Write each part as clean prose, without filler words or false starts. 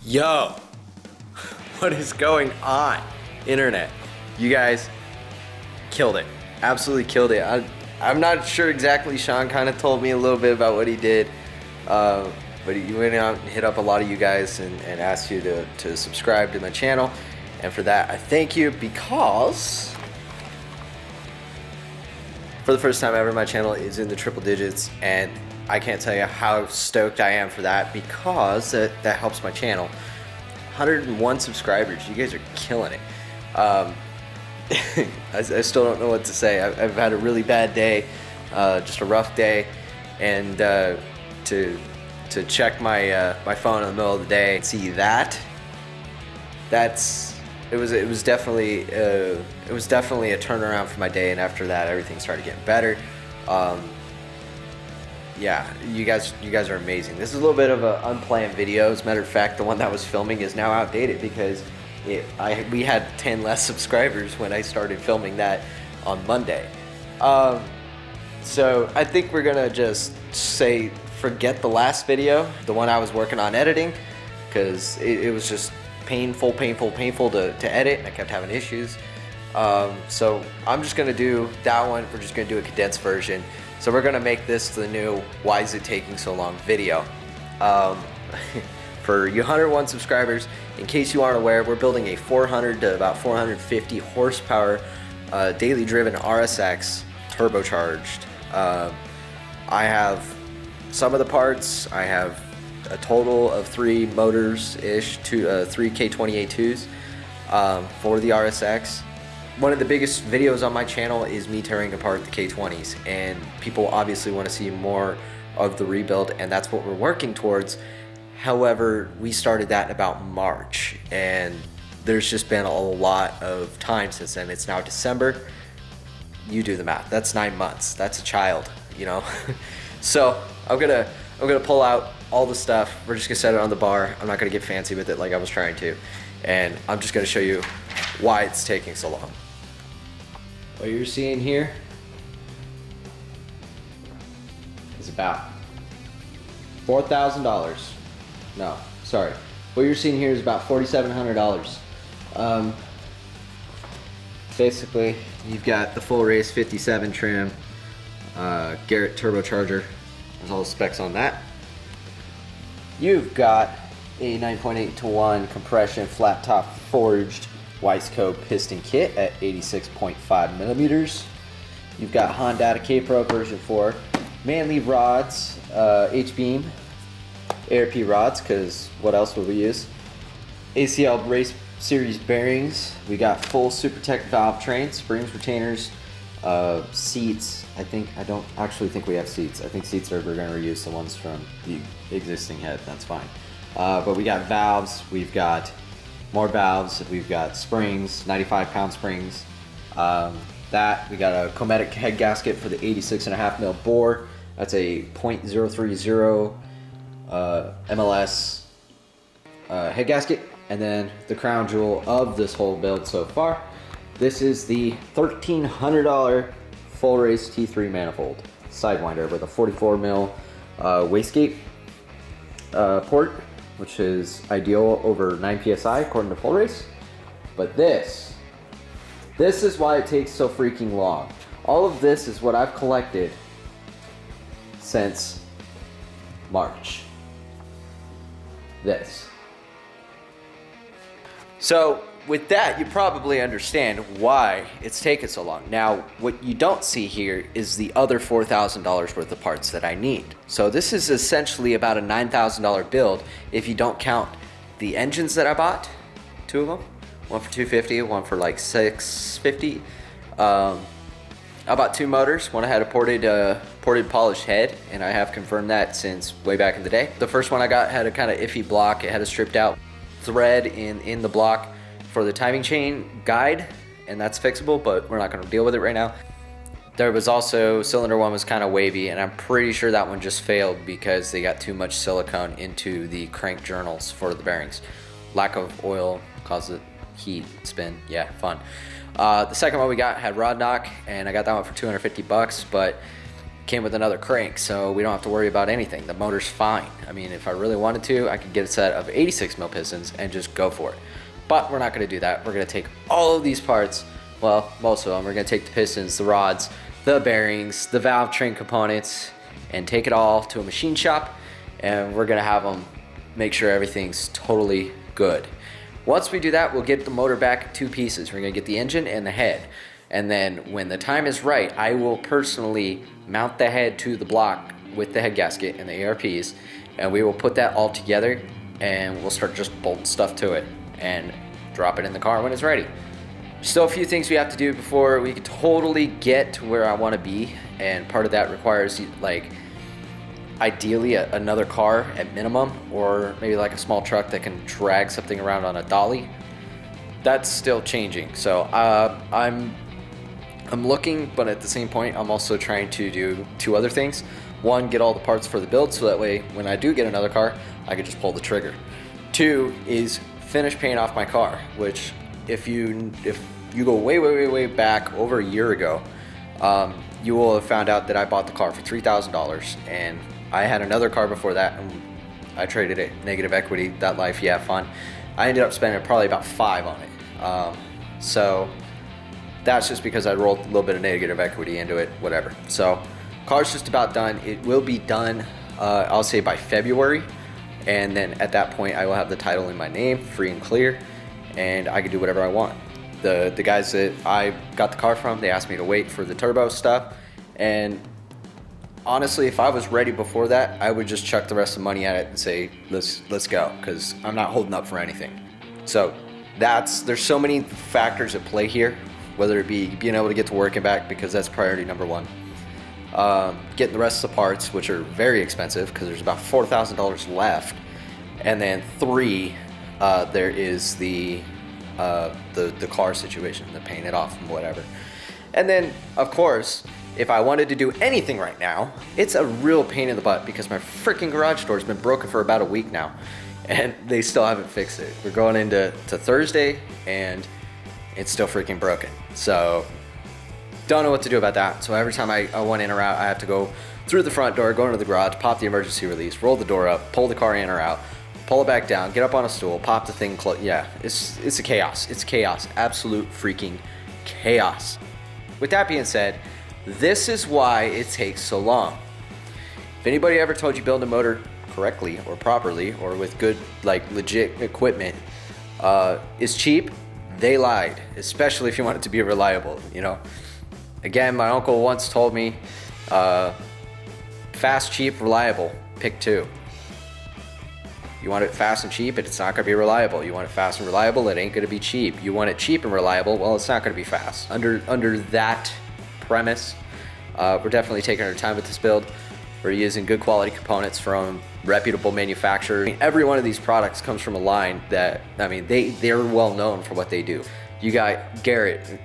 Yo, what is going on, internet? You guys killed it, absolutely killed it. I'm not sure exactly. Sean kind of told me a little bit about what he did, but he went out and hit up a lot of you guys and asked you to subscribe to my channel, and for that I thank you, because for the first time ever my channel is in the triple digits, and I can't tell you how stoked I am for that, because that helps my channel. 101 subscribers, you guys are killing it. I still don't know what to say. I've had a really bad day, just a rough day, and to check my my phone in the middle of the day and see that, it was definitely a turnaround for my day, and after that everything started getting better. Yeah, you guys are amazing. This is a little bit of an unplanned video. As a matter of fact, the one that I was filming is now outdated because we had 10 less subscribers when I started filming that on Monday. So I think we're gonna just say forget the last video, the one I was working on editing, because it was just painful to edit. I kept having issues. So I'm just gonna do that one. We're just gonna do a condensed version. So we're gonna make this the new "Why is it taking so long?" video. For you 101 subscribers, in case you aren't aware, we're building a 400 to about 450 horsepower daily driven RSX turbocharged. I have some of the parts. I have a total of 3 motors-ish, 3 K20A2s for the RSX. One of the biggest videos on my channel is me tearing apart the K20s, and people obviously want to see more of the rebuild, and that's what we're working towards. However, we started that in about March, and there's just been a lot of time since then. It's now December. You do the math. That's 9 months. That's a child, you know. So I'm gonna pull out all the stuff. We're just gonna set it on the bar. I'm not gonna get fancy with it like I was trying to, and I'm just gonna show you why it's taking so long. What you're seeing here is about $4,000. No, sorry. What you're seeing here is about $4,700. Basically, you've got the full race 57 trim, Garrett turbocharger. There's all the specs on that. You've got a 9.8 to 1 compression flat top forged Wiseco piston kit at 86.5 millimeters. You've got Honda K-Pro version 4 Manley rods, H-beam ARP rods, because what else would we use? ACL race series bearings. We got full SuperTech valve train, springs, retainers, seats. I don't actually think we have seats. I think seats we're going to reuse the ones from the existing head. That's fine. But we got valves. We've got more valves. We've got springs, 95-pound springs. That we got a Cometic head gasket for the 86.5 mil bore. That's a .030 MLS head gasket. And then the crown jewel of this whole build so far, this is the $1,300 full race T3 manifold sidewinder with a 44 mil wastegate port, which is ideal over 9 PSI according to full race. But this is why it takes so freaking long. All of this is what I've collected since March. This. So with that, you probably understand why it's taken so long. Now, what you don't see here is the other $4,000 worth of parts that I need. So this is essentially about a $9,000 build if you don't count the engines that I bought, 2 of them, one for $250, one for like $650. I bought 2 motors. One I had a ported polished head, and I have confirmed that since way back in the day. The first one I got had a kind of iffy block. It had a stripped out thread in the block for the timing chain guide, and that's fixable, but we're not going to deal with it right now. There was also, cylinder 1 was kind of wavy, and I'm pretty sure that one just failed because they got too much silicone into the crank journals for the bearings. Lack of oil caused it heat, spin, yeah, fun. The second one we got had rod knock, and I got that one for $250, but came with another crank, so we don't have to worry about anything. The motor's fine. I mean, if I really wanted to, I could get a set of 86 mil pistons and just go for it. But we're not gonna do that. We're gonna take all of these parts, well, most of them. We're gonna take the pistons, the rods, the bearings, the valve train components, and take it all to a machine shop, and we're gonna have them make sure everything's totally good. Once we do that, we'll get the motor back in 2 pieces. We're gonna get the engine and the head. And then when the time is right, I will personally mount the head to the block with the head gasket and the ARPs, and we will put that all together, and we'll start just bolting stuff to it and drop it in the car when it's ready. Still a few things we have to do before we can totally get to where I wanna be, and part of that requires, like, ideally another car at minimum, or maybe like a small truck that can drag something around on a dolly. That's still changing. So I'm looking, but at the same point, I'm also trying to do 2 other things. One, get all the parts for the build, so that way when I do get another car, I can just pull the trigger. 2 is finish paying off my car, which if you go way back over a year ago, you will have found out that I bought the car for $3,000, and I had another car before that, and I traded it. Negative equity, that life, yeah, fun. I ended up spending probably about 5 on it. So that's just because I rolled a little bit of negative equity into it, whatever. So car's just about done. It will be done, I'll say by February. And then at that point, I will have the title in my name, free and clear, and I can do whatever I want. The guys that I got the car from, they asked me to wait for the turbo stuff. And honestly, if I was ready before that, I would just chuck the rest of the money at it and say, let's go, because I'm not holding up for anything. So there's so many factors at play here, whether it be being able to get to work and back, because that's priority number 1. Getting the rest of the parts, which are very expensive because there's about $4,000 left. And then 3, there is the car situation, the paying it off and whatever. And then, of course, if I wanted to do anything right now, it's a real pain in the butt because my freaking garage door's been broken for about a week now, and they still haven't fixed it. We're going into Thursday, and it's still freaking broken. So, don't know what to do about that. So every time I want in or out, I have to go through the front door, go into the garage, pop the emergency release, roll the door up, pull the car in or out, pull it back down, get up on a stool, pop the thing close. Yeah, it's a chaos. It's chaos. Absolute freaking chaos. With that being said, this is why it takes so long. If anybody ever told you build a motor correctly or properly or with good, like, legit equipment is cheap, they lied, especially if you want it to be reliable, you know. Again, my uncle once told me, fast, cheap, reliable, pick 2. You want it fast and cheap, it's not gonna be reliable. You want it fast and reliable, it ain't gonna be cheap. You want it cheap and reliable, well, it's not gonna be fast. Under that premise, we're definitely taking our time with this build. We're using good quality components from reputable manufacturers. I mean, every one of these products comes from a line that, I mean, they're well known for what they do. You got Garrett,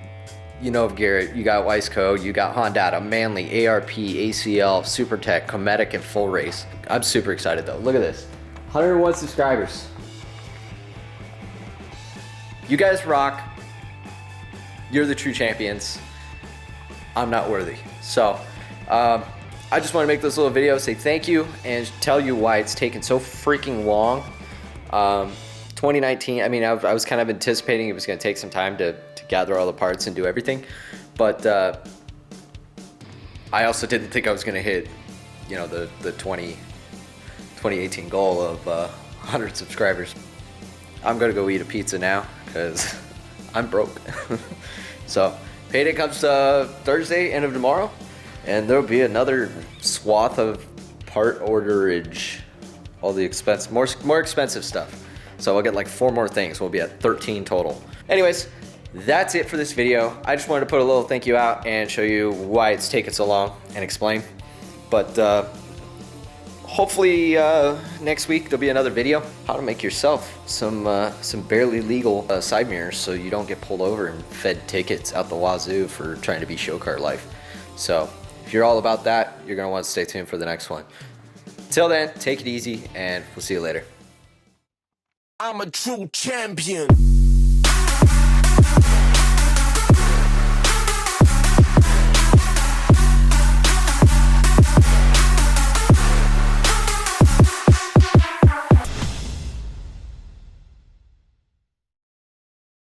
you know of Garrett, you got Wiseco, you got Honda, Manley, ARP, ACL, SuperTech, Cometic, and Full Race. I'm super excited though. Look at this, 101 subscribers. You guys rock. You're the true champions. I'm not worthy. So I just want to make this little video, say thank you, and tell you why it's taken so freaking long. 2019, I mean, I was kind of anticipating it was going to take some time to gather all the parts and do everything, but I also didn't think I was going to hit, you know, the 2018 goal of 100 subscribers. I'm going to go eat a pizza now because I'm broke. So payday comes Thursday, end of tomorrow, and there'll be another swath of part orderage, all the expense, more expensive stuff. So we'll get like 4 more things. We'll be at 13 total. Anyways, that's it for this video. I just wanted to put a little thank you out and show you why it's taken so long and explain. But hopefully next week there'll be another video. How to make yourself some barely legal side mirrors so you don't get pulled over and fed tickets out the wazoo for trying to be show car life. So if you're all about that, you're gonna want to stay tuned for the next one. Till then, take it easy and we'll see you later. I'm a true champion.